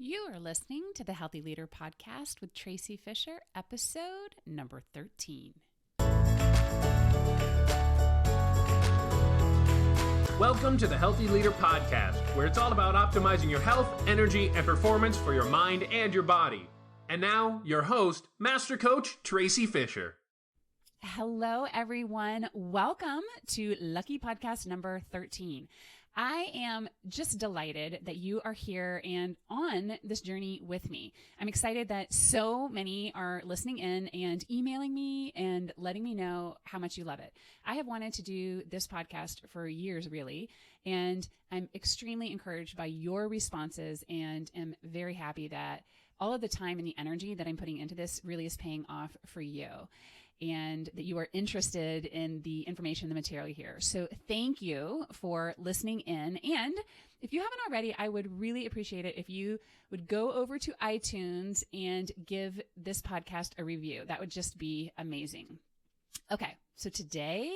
You are listening to the Healthy Leader Podcast with Tracy Fisher, episode number 13. Welcome to the Healthy Leader Podcast, where it's all about optimizing your health, energy, and performance for your mind and your body. And now, your host, Master Coach Tracy Fisher. Hello, everyone. Welcome to Lucky Podcast number 13. I am just delighted that you are here and on this journey with me. I'm excited that so many are listening in and emailing me and letting me know how much you love it. I have wanted to do this podcast for years, really, and I'm extremely encouraged by your responses and am very happy that all of the time and the energy that I'm putting into this really is paying off for you, and that you are interested in the information, the material here. So thank you for listening in. And if you haven't already, I would really appreciate it if you would go over to iTunes and give this podcast a review. That would just be amazing. Okay, so today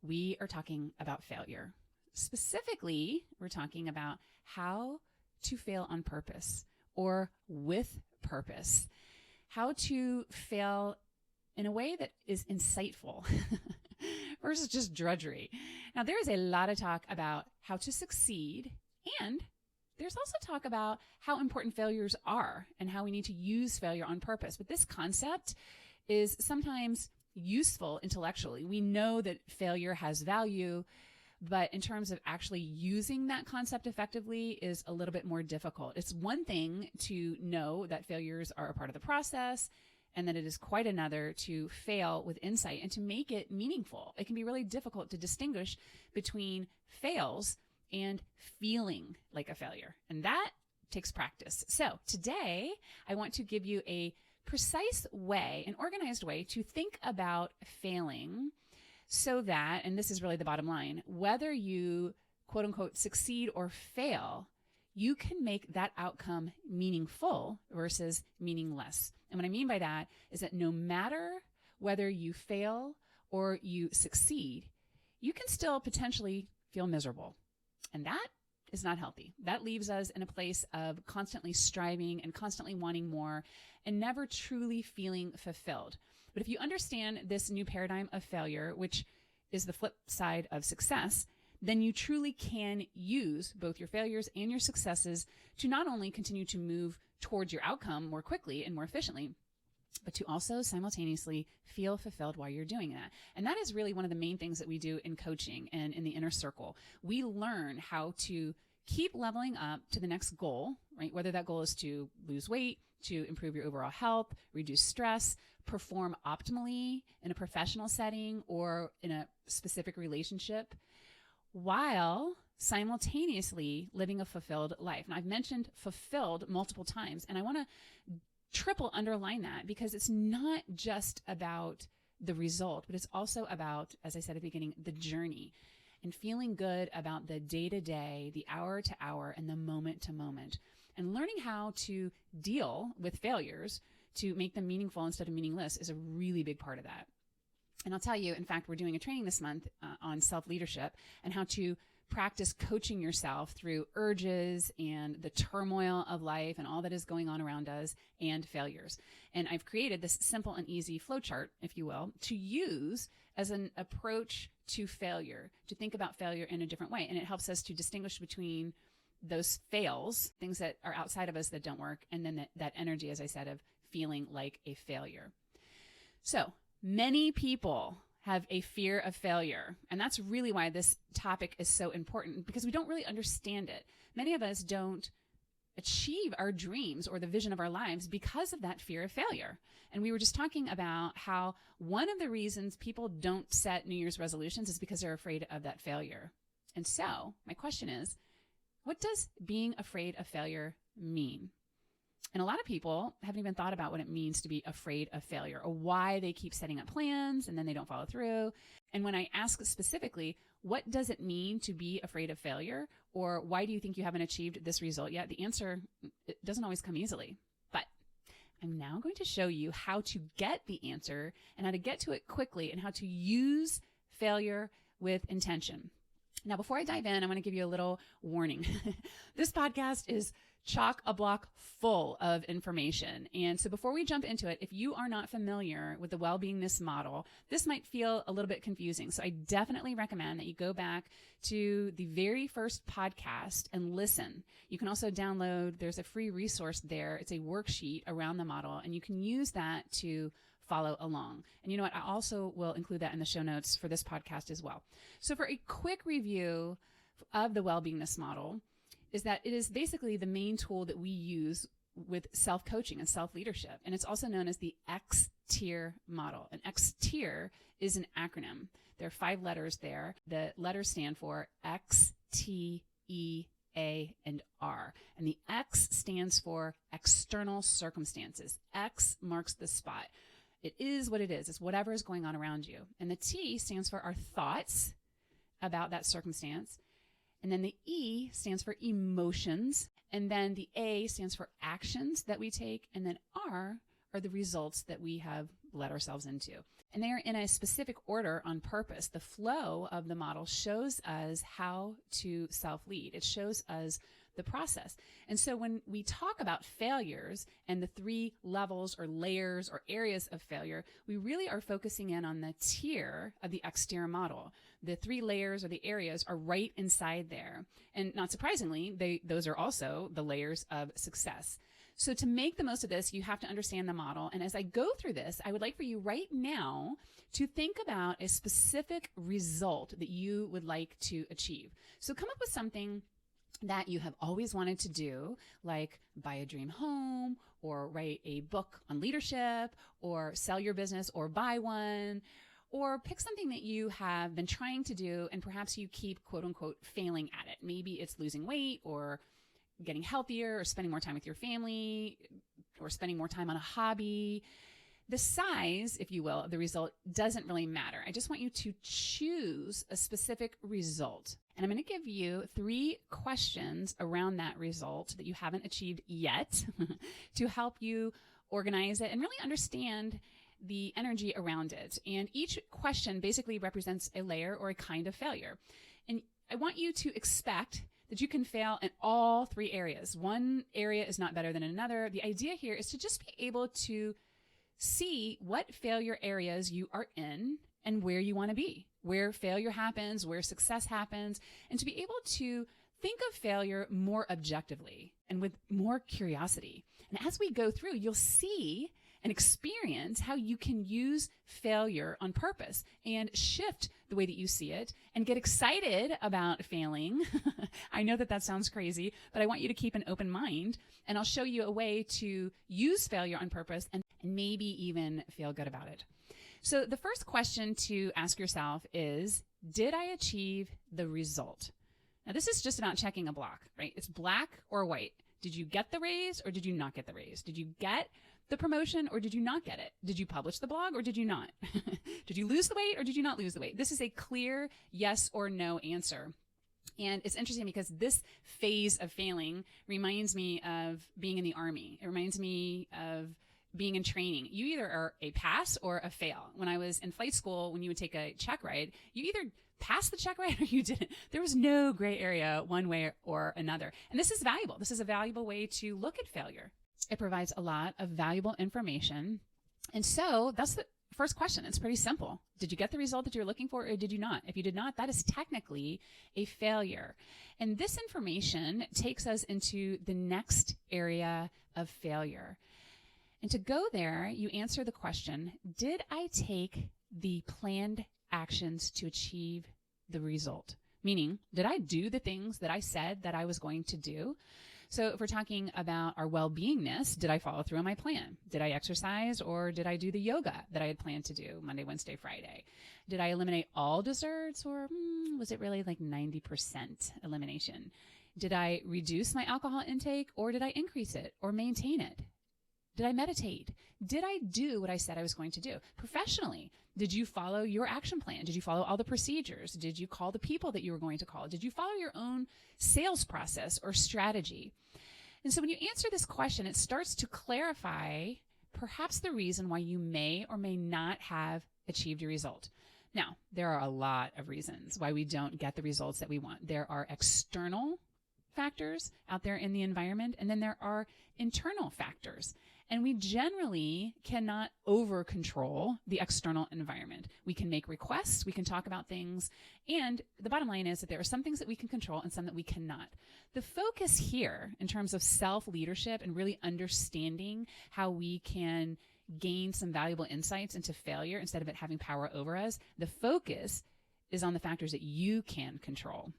we are talking about failure. Specifically, we're talking about how to fail on purpose or with purpose. How to fail in a way that is insightful versus just drudgery. Now, there is a lot of talk about how to succeed, and there's also talk about how important failures are and how we need to use failure on purpose. But this concept is sometimes useful intellectually. We know that failure has value, but in terms of actually using that concept effectively is a little bit more difficult. It's one thing to know that failures are a part of the process, and that it is quite another to fail with insight and to make it meaningful. It can be really difficult to distinguish between fails and feeling like a failure, and that takes practice. So today, I want to give you a precise way, an organized way to think about failing so that, and this is really the bottom line, whether you quote unquote succeed or fail, you can make that outcome meaningful versus meaningless. And what I mean by that is that no matter whether you fail or you succeed, you can still potentially feel miserable. And that is not healthy. That leaves us in a place of constantly striving and constantly wanting more and never truly feeling fulfilled. But if you understand this new paradigm of failure, which is the flip side of success, then you truly can use both your failures and your successes to not only continue to move towards your outcome more quickly and more efficiently, but to also simultaneously feel fulfilled while you're doing that. And that is really one of the main things that we do in coaching and in the inner circle. We learn how to keep leveling up to the next goal, right? Whether that goal is to lose weight, to improve your overall health, reduce stress, perform optimally in a professional setting or in a specific relationship, while simultaneously living a fulfilled life. Now, I've mentioned fulfilled multiple times, and I want to triple underline that because it's not just about the result, but it's also about, as I said at the beginning, the journey and feeling good about the day-to-day, the hour-to-hour, and the moment-to-moment, and learning how to deal with failures to make them meaningful instead of meaningless is a really big part of that. And I'll tell you, in fact, we're doing a training this month on self-leadership and how to practice coaching yourself through urges and the turmoil of life and all that is going on around us and failures. And I've created this simple and easy flowchart, if you will, to use as an approach to failure, to think about failure in a different way. And it helps us to distinguish between those fails, things that are outside of us that don't work, and then that energy, as I said, of feeling like a failure. So, many people have a fear of failure, and that's really why this topic is so important, because we don't really understand it. Many of us don't achieve our dreams or the vision of our lives because of that fear of failure. And we were just talking about how one of the reasons people don't set New Year's resolutions is because they're afraid of that failure. And so my question is, what does being afraid of failure mean? And a lot of people haven't even thought about what it means to be afraid of failure or why they keep setting up plans and then they don't follow through. And when I ask specifically, what does it mean to be afraid of failure? Or why do you think you haven't achieved this result yet? The answer, it doesn't always come easily. But I'm now going to show you how to get the answer and how to get to it quickly and how to use failure with intention. Now, before I dive in, I want to give you a little warning. This podcast is chock-a-block full of information. And so before we jump into it, if you are not familiar with the Wellbeingness Model, this might feel a little bit confusing. So I definitely recommend that you go back to the very first podcast and listen. You can also download, there's a free resource there. It's a worksheet around the model, and you can use that to follow along. And you know what? I also will include that in the show notes for this podcast as well. So for a quick review of the Wellbeingness Model, is that it is basically the main tool that we use with self-coaching and self-leadership. And it's also known as the X-Tier model. And X-Tier is an acronym. There are 5 letters there. The letters stand for X, T, E, A, and R. And the X stands for external circumstances. X marks the spot. It is what it is. It's whatever is going on around you. And the T stands for our thoughts about that circumstance. And then the E stands for emotions. And then the A stands for actions that we take. And then R are the results that we have led ourselves into. And they are in a specific order on purpose. The flow of the model shows us how to self-lead. It shows us the process. And so when we talk about failures and the 3 levels or layers or areas of failure, we really are focusing in on the tier of the X-Tier model. The 3 layers or the areas are right inside there. And not surprisingly, those are also the layers of success. So to make the most of this, you have to understand the model. And as I go through this, I would like for you right now to think about a specific result that you would like to achieve. So come up with something that you have always wanted to do, like buy a dream home, or write a book on leadership, or sell your business, or buy one, or pick something that you have been trying to do and perhaps you keep quote unquote failing at it. Maybe it's losing weight, or getting healthier, or spending more time with your family, or spending more time on a hobby. The size, if you will, of the result doesn't really matter. I just want you to choose a specific result. And I'm going to give you 3 questions around that result that you haven't achieved yet to help you organize it and really understand the energy around it. And each question basically represents a layer or a kind of failure. And I want you to expect that you can fail in all 3 areas. One area is not better than another. The idea here is to just be able to see what failure areas you are in and where you want to be, where failure happens, where success happens, and to be able to think of failure more objectively and with more curiosity. And as we go through, you'll see and experience how you can use failure on purpose and shift the way that you see it and get excited about failing. I know that sounds crazy, but I want you to keep an open mind, and I'll show you a way to use failure on purpose and maybe even feel good about it. So the first question to ask yourself is, did I achieve the result? Now, this is just about checking a block, right? It's black or white. Did you get the raise or did you not get the raise? Did you get the promotion or did you not get it? Did you publish the blog or did you not? Did you lose the weight or did you not lose the weight? This is a clear yes or no answer. And it's interesting because this phase of failing reminds me of being in the Army. It reminds me of being in training. You either are a pass or a fail. When I was in flight school, when you would take a check ride, you either passed the check ride or you didn't. There was no gray area one way or another. And this is valuable. This is a valuable way to look at failure. It provides a lot of valuable information. And so that's the first question. It's pretty simple. Did you get the result that you're looking for or did you not? If you did not, that is technically a failure. And this information takes us into the next area of failure. And to go there, you answer the question, did I take the planned actions to achieve the result? Meaning, did I do the things that I said that I was going to do? So if we're talking about our well-beingness, did I follow through on my plan? Did I exercise or did I do the yoga that I had planned to do Monday, Wednesday, Friday? Did I eliminate all desserts or was it really like 90% elimination? Did I reduce my alcohol intake or did I increase it or maintain it? Did I meditate? Did I do what I said I was going to do? Professionally, did you follow your action plan? Did you follow all the procedures? Did you call the people that you were going to call? Did you follow your own sales process or strategy? And so when you answer this question, it starts to clarify perhaps the reason why you may or may not have achieved your result. Now, there are a lot of reasons why we don't get the results that we want. There are external factors out there in the environment, and then there are internal factors. And we generally cannot over control the external environment. We can make requests, we can talk about things, and the bottom line is that there are some things that we can control and some that we cannot. The focus here in terms of self-leadership and really understanding how we can gain some valuable insights into failure instead of it having power over us, the focus is on the factors that you can control.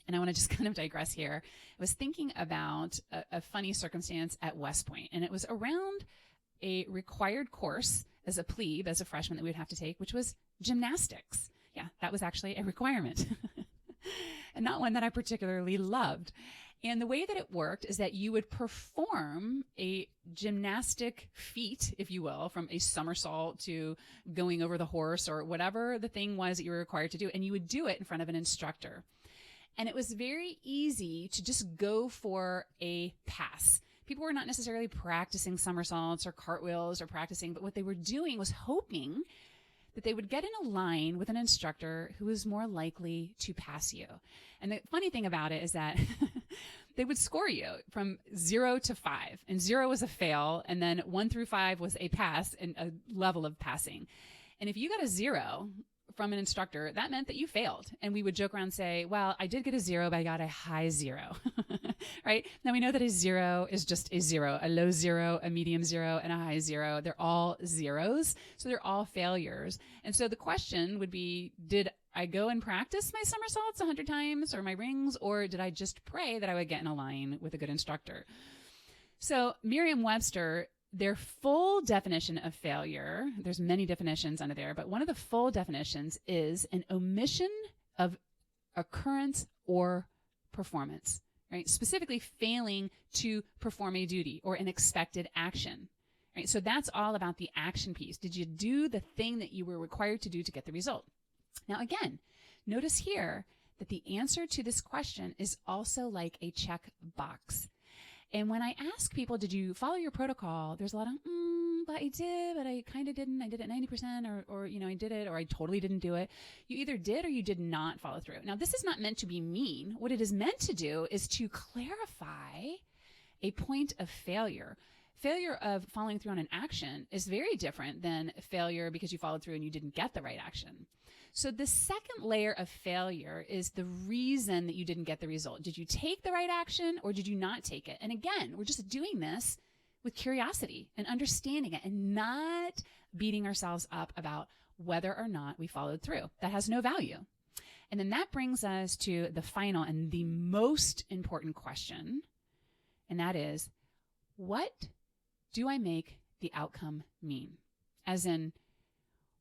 And I want to just kind of digress here. I was thinking about a funny circumstance at West Point, and it was around a required course as a plebe, as a freshman that we would have to take, which was gymnastics. Yeah, that was actually a requirement and not one that I particularly loved. And the way that it worked is that you would perform a gymnastic feat, if you will, from a somersault to going over the horse or whatever the thing was that you were required to do. And you would do it in front of an instructor. And it was very easy to just go for a pass. People were not necessarily practicing somersaults or cartwheels or practicing, but what they were doing was hoping that they would get in a line with an instructor who was more likely to pass you. And the funny thing about it is that they would score you from 0 to 5, and 0 was a fail, and then 1 through 5 was a pass and a level of passing. And if you got a 0 from an instructor, that meant that you failed. And we would joke around and say, well, I did get a 0, but I got a high 0, right? Now we know that a 0 is just a 0, a low 0, a medium 0, and a high 0. They're all zeros. So they're all failures. And so the question would be, did I go and practice my somersaults 100 times or my rings, or did I just pray that I would get in a line with a good instructor? So Merriam-Webster, their full definition of failure, there's many definitions under there, but one of the full definitions is an omission of occurrence or performance, right? Specifically failing to perform a duty or an expected action, right? So that's all about the action piece. Did you do the thing that you were required to do to get the result? Now, again, notice here that the answer to this question is also like a check box. And when I ask people, did you follow your protocol? There's a lot of, but I did, but I kind of didn't. I did it 90% or, I did it, or I totally didn't do it. You either did or you did not follow through. Now, this is not meant to be mean. What it is meant to do is to clarify a point of failure. Failure of following through on an action is very different than failure because you followed through and you didn't get the right action. So the second layer of failure is the reason that you didn't get the result. Did you take the right action or did you not take it? And again, we're just doing this with curiosity and understanding it and not beating ourselves up about whether or not we followed through. That has no value. And then that brings us to the final and the most important question, and that is, what do I make the outcome mean? As in,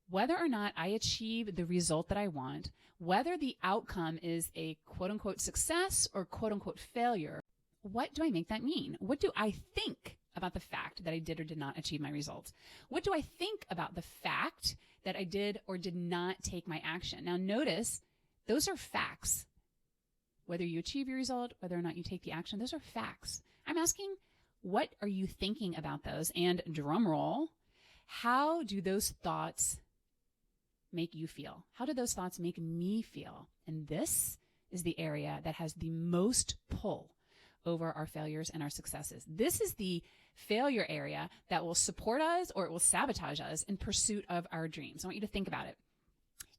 whether or not I achieve the result that I want, whether the outcome is a quote-unquote success or quote-unquote failure, what do I make that mean? What do I think about the fact that I did or did not achieve my results? What do I think about the fact that I did or did not take my action? Now notice, those are facts. Whether you achieve your result, whether or not you take the action, those are facts. I'm asking, what are you thinking about those? And drum roll, how do those thoughts make you feel? How do those thoughts make me feel? And this is the area that has the most pull over our failures and our successes. This is the failure area that will support us or it will sabotage us in pursuit of our dreams. I want you to think about it.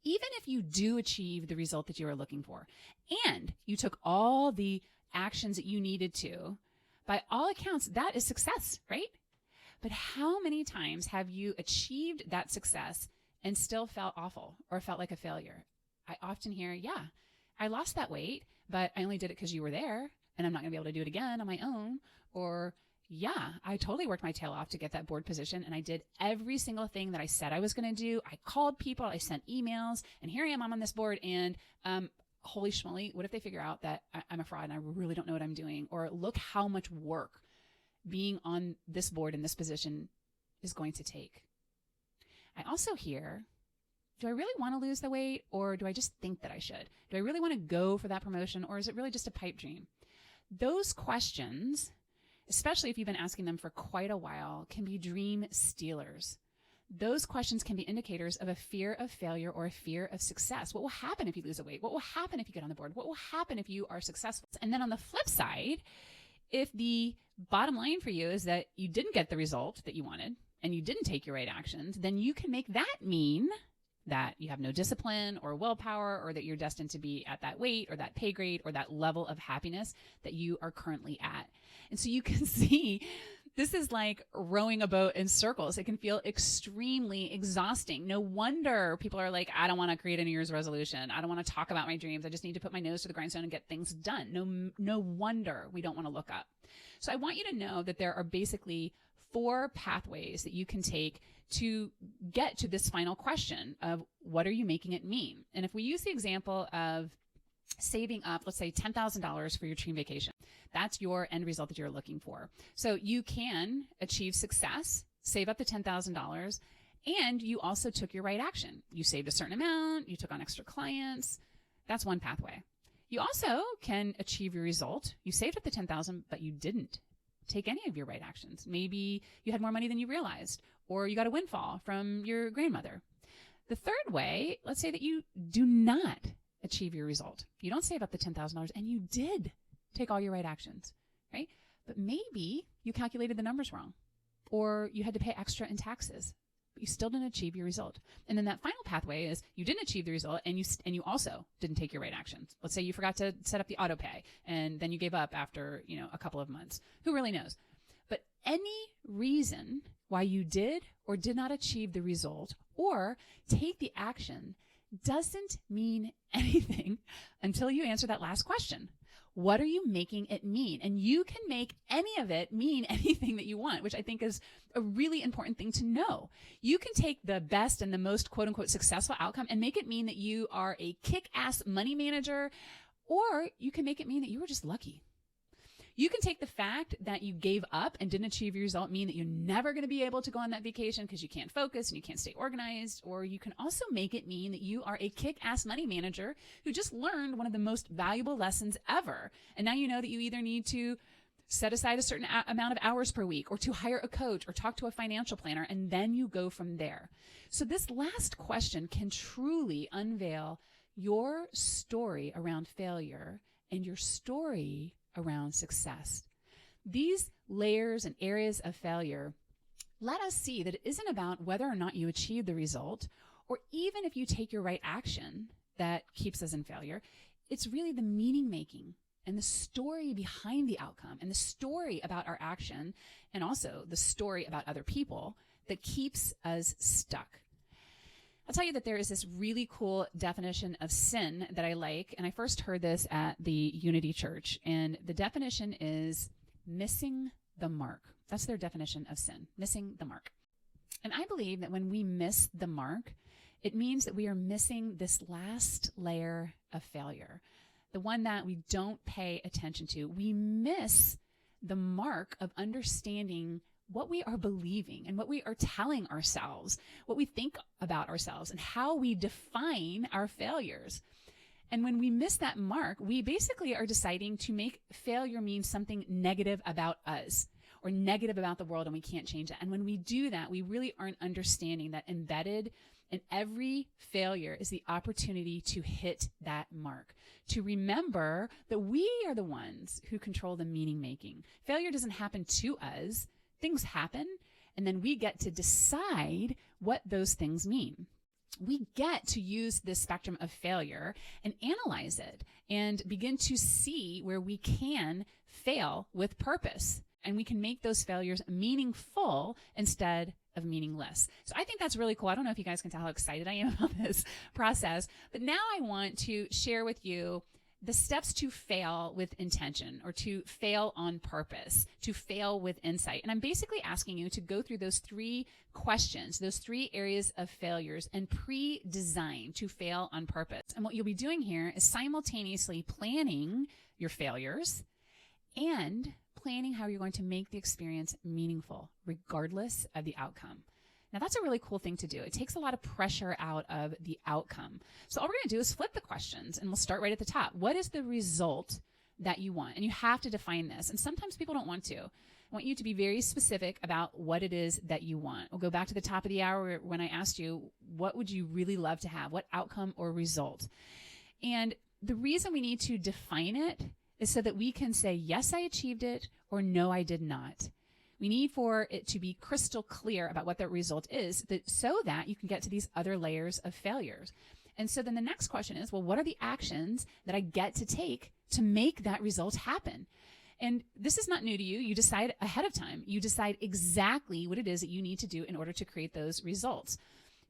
Even if you do achieve the result that you are looking for and you took all the actions that you needed to, by all accounts, that is success, right? But how many times have you achieved that success and still felt awful or felt like a failure? I often hear, yeah, I lost that weight, but I only did it because you were there and I'm not going to be able to do it again on my own. Or, yeah, I totally worked my tail off to get that board position and I did every single thing that I said I was going to do. I called people, I sent emails, and here I am, I'm on this board and holy schmoly, what if they figure out that I'm a fraud and I really don't know what I'm doing? Or look how much work being on this board in this position is going to take. I also hear, do I really want to lose the weight or do I just think that I should? Do I really want to go for that promotion or is it really just a pipe dream? Those questions, especially if you've been asking them for quite a while, can be dream stealers. those questions can be indicators of a fear of failure or a fear of success. What will happen if you lose a weight? What will happen if you get on the board? What will happen if you are successful? And then on the flip side, if the bottom line for you is that you didn't get the result that you wanted and you didn't take your right actions, then you can make that mean that you have no discipline or willpower, or that you're destined to be at that weight or that pay grade or that level of happiness that you are currently at. And so you can see this is like rowing a boat in circles. It can feel extremely exhausting. No wonder people are like, I don't want to create a New Year's resolution. I don't want to talk about my dreams. I just need to put my nose to the grindstone and get things done. No wonder we don't want to look up. So I want you to know that there are basically 4 pathways that you can take to get to this final question of what are you making it mean? And if we use the example of saving up, let's say $10,000 for your dream vacation, that's your end result that you're looking for. So you can achieve success, save up the $10,000, and you also took your right action. You saved a certain amount, you took on extra clients. That's one pathway. You also can achieve your result. You saved up the $10,000, but you didn't take any of your right actions. Maybe you had more money than you realized, or you got a windfall from your grandmother. The third way, let's say that you do not achieve your result. You don't save up the $10,000 and you did take all your right actions, right? But maybe you calculated the numbers wrong, or you had to pay extra in taxes, but you still didn't achieve your result. And then that final pathway is you didn't achieve the result and you also didn't take your right actions. Let's say you forgot to set up the auto pay and then you gave up after, a couple of months. Who really knows? But any reason why you did or did not achieve the result or take the action doesn't mean anything until you answer that last question. What are you making it mean? And you can make any of it mean anything that you want, which I think is a really important thing to know. You can take the best and the most quote unquote successful outcome and make it mean that you are a kick-ass money manager, or you can make it mean that you were just lucky. You can take the fact that you gave up and didn't achieve your result mean that you're never going to be able to go on that vacation because you can't focus and you can't stay organized. Or you can also make it mean that you are a kick-ass money manager who just learned one of the most valuable lessons ever. And now you know that you either need to set aside a certain amount of hours per week, or to hire a coach, or talk to a financial planner, and then you go from there. So this last question can truly unveil your story around failure and your story around success. These layers and areas of failure let us see that it isn't about whether or not you achieve the result, or even if you take your right action that keeps us in failure. It's really the meaning making and the story behind the outcome, and the story about our action, and also the story about other people that keeps us stuck. I'll tell you that there is this really cool definition of sin that I like, and I first heard this at the Unity Church, and the definition is missing the mark. That's their definition of sin, missing the mark. And I believe that when we miss the mark, it means that we are missing this last layer of failure, the one that we don't pay attention to. We miss the mark of understanding what we are believing and what we are telling ourselves, what we think about ourselves, and how we define our failures. And when we miss that mark, we basically are deciding to make failure mean something negative about us or negative about the world, and we can't change that. And when we do that, we really aren't understanding that embedded in every failure is the opportunity to hit that mark, to remember that we are the ones who control the meaning making. Failure doesn't happen to us. Things happen, and then we get to decide what those things mean. We get to use this spectrum of failure and analyze it and begin to see where we can fail with purpose, and we can make those failures meaningful instead of meaningless. So I think that's really cool. I don't know if you guys can tell how excited I am about this process, but now I want to share with you the steps to fail with intention, or to fail on purpose, to fail with insight. And I'm basically asking you to go through those 3 questions, those 3 areas of failures, and pre-design to fail on purpose. And what you'll be doing here is simultaneously planning your failures and planning how you're going to make the experience meaningful, regardless of the outcome. Now, that's a really cool thing to do. It takes a lot of pressure out of the outcome. So all we're going to do is flip the questions, and we'll start right at the top. What is the result that you want. And you have to define this. And sometimes people don't want to. I want you to be very specific about what it is that you want. We'll go back to the top of the hour when I asked you, what would you really love to have? What outcome or result? And the reason we need to define it is so that we can say, yes, I achieved it, or no, I did not. We need for it to be crystal clear about what that result is, so that you can get to these other layers of failures. And so then the next question is, well, what are the actions that I get to take to make that result happen? And this is not new to you. You decide ahead of time. You decide exactly what it is that you need to do in order to create those results.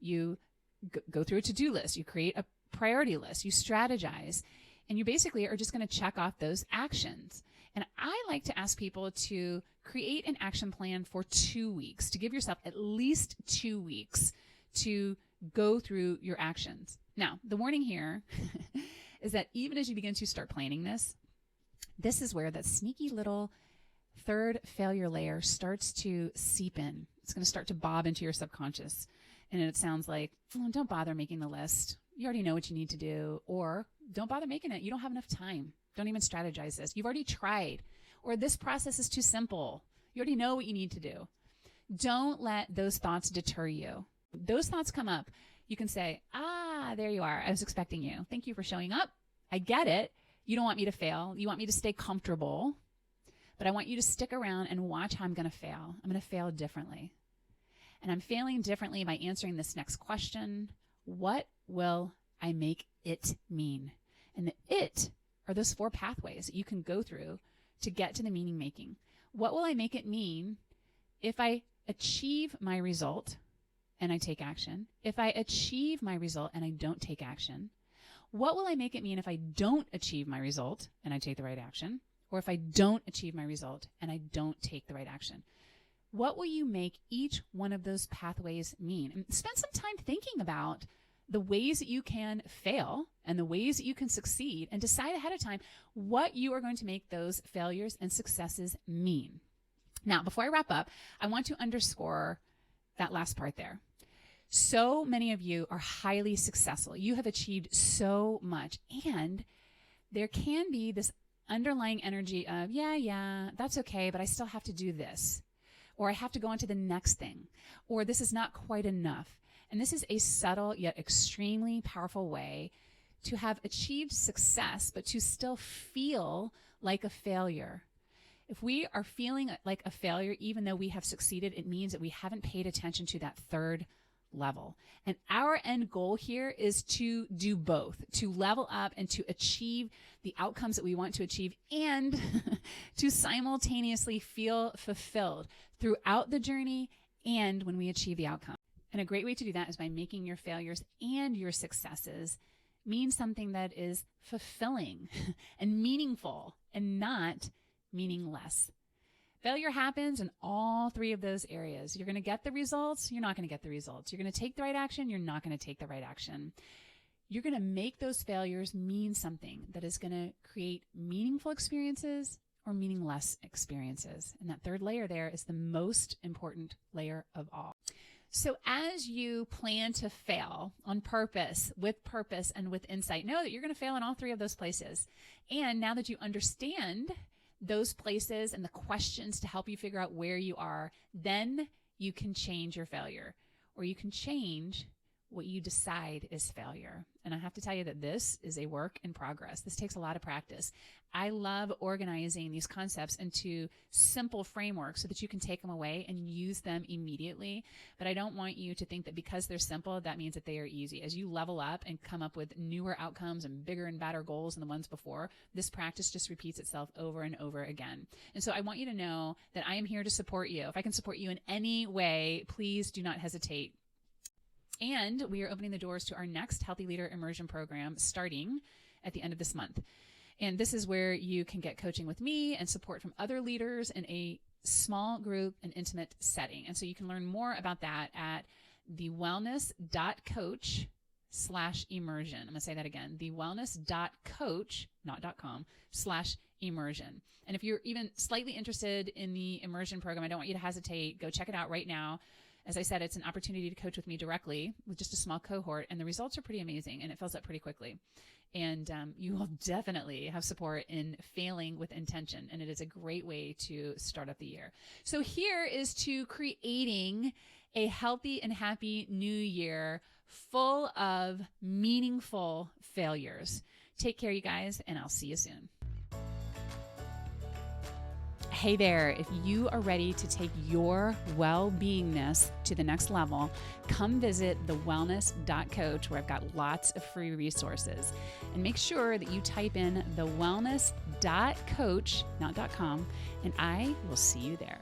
You go through a to-do list. You create a priority list. You strategize. And you basically are just going to check off those actions. And I like to ask people to create an action plan for 2 weeks, to give yourself at least 2 weeks to go through your actions. Now, the warning here is that even as you begin to start planning this is where that sneaky little third failure layer starts to seep in. It's going to start to bob into your subconscious. And it sounds like, oh, don't bother making the list. You already know what you need to do. Or don't bother making it. You don't have enough time. Don't even strategize this. You've already tried. Or this process is too simple. You already know what you need to do. Don't let those thoughts deter you. Those thoughts come up. You can say, there you are. I was expecting you. Thank you for showing up. I get it. You don't want me to fail. You want me to stay comfortable. But I want you to stick around and watch how I'm going to fail. I'm going to fail differently. And I'm failing differently by answering this next question. What will I make it mean? And the it are those 4 pathways that you can go through to get to the meaning making. What will I make it mean if I achieve my result and I take action? If I achieve my result and I don't take action? What will I make it mean if I don't achieve my result and I take the right action? Or if I don't achieve my result and I don't take the right action? What will you make each one of those pathways mean? And spend some time thinking about the ways that you can fail and the ways that you can succeed, and decide ahead of time what you are going to make those failures and successes mean. Now, before I wrap up, I want to underscore that last part there. So many of you are highly successful. You have achieved so much, and there can be this underlying energy of, yeah, that's okay, but I still have to do this, or I have to go on to the next thing, or this is not quite enough. And this is a subtle yet extremely powerful way to have achieved success, but to still feel like a failure. If we are feeling like a failure, even though we have succeeded, it means that we haven't paid attention to that third level. And our end goal here is to do both, to level up and to achieve the outcomes that we want to achieve, and to simultaneously feel fulfilled throughout the journey and when we achieve the outcome. And a great way to do that is by making your failures and your successes mean something that is fulfilling and meaningful and not meaningless. Failure happens in all 3 of those areas. You're going to get the results. You're not going to get the results. You're going to take the right action. You're not going to take the right action. You're going to make those failures mean something that is going to create meaningful experiences or meaningless experiences. And that third layer there is the most important layer of all. So as you plan to fail on purpose, and with insight, know that you're going to fail in all 3 of those places. And now that you understand those places and the questions to help you figure out where you are, then you can change your failure, or you can change what you decide is failure. And I have to tell you that this is a work in progress. This takes a lot of practice. I love organizing these concepts into simple frameworks so that you can take them away and use them immediately. But I don't want you to think that because they're simple, that means that they are easy. As you level up and come up with newer outcomes and bigger and better goals than the ones before, this practice just repeats itself over and over again. And so I want you to know that I am here to support you. If I can support you in any way, please do not hesitate. And we are opening the doors to our next Healthy Leader Immersion program starting at the end of this month. And this is where you can get coaching with me and support from other leaders in a small group and intimate setting. And so you can learn more about that at thewellness.coach/immersion. I'm going to say that again, thewellness.coach, not .com, /immersion. And if you're even slightly interested in the immersion program, I don't want you to hesitate. Go check it out right now. As I said, it's an opportunity to coach with me directly with just a small cohort, and the results are pretty amazing, and it fills up pretty quickly. And you will definitely have support in failing with intention. And it is a great way to start up the year. So here is to creating a healthy and happy new year full of meaningful failures. Take care, you guys, and I'll see you soon. Hey there, if you are ready to take your well-beingness to the next level, come visit thewellness.coach, where I've got lots of free resources. And make sure that you type in thewellness.coach, not .com, and I will see you there.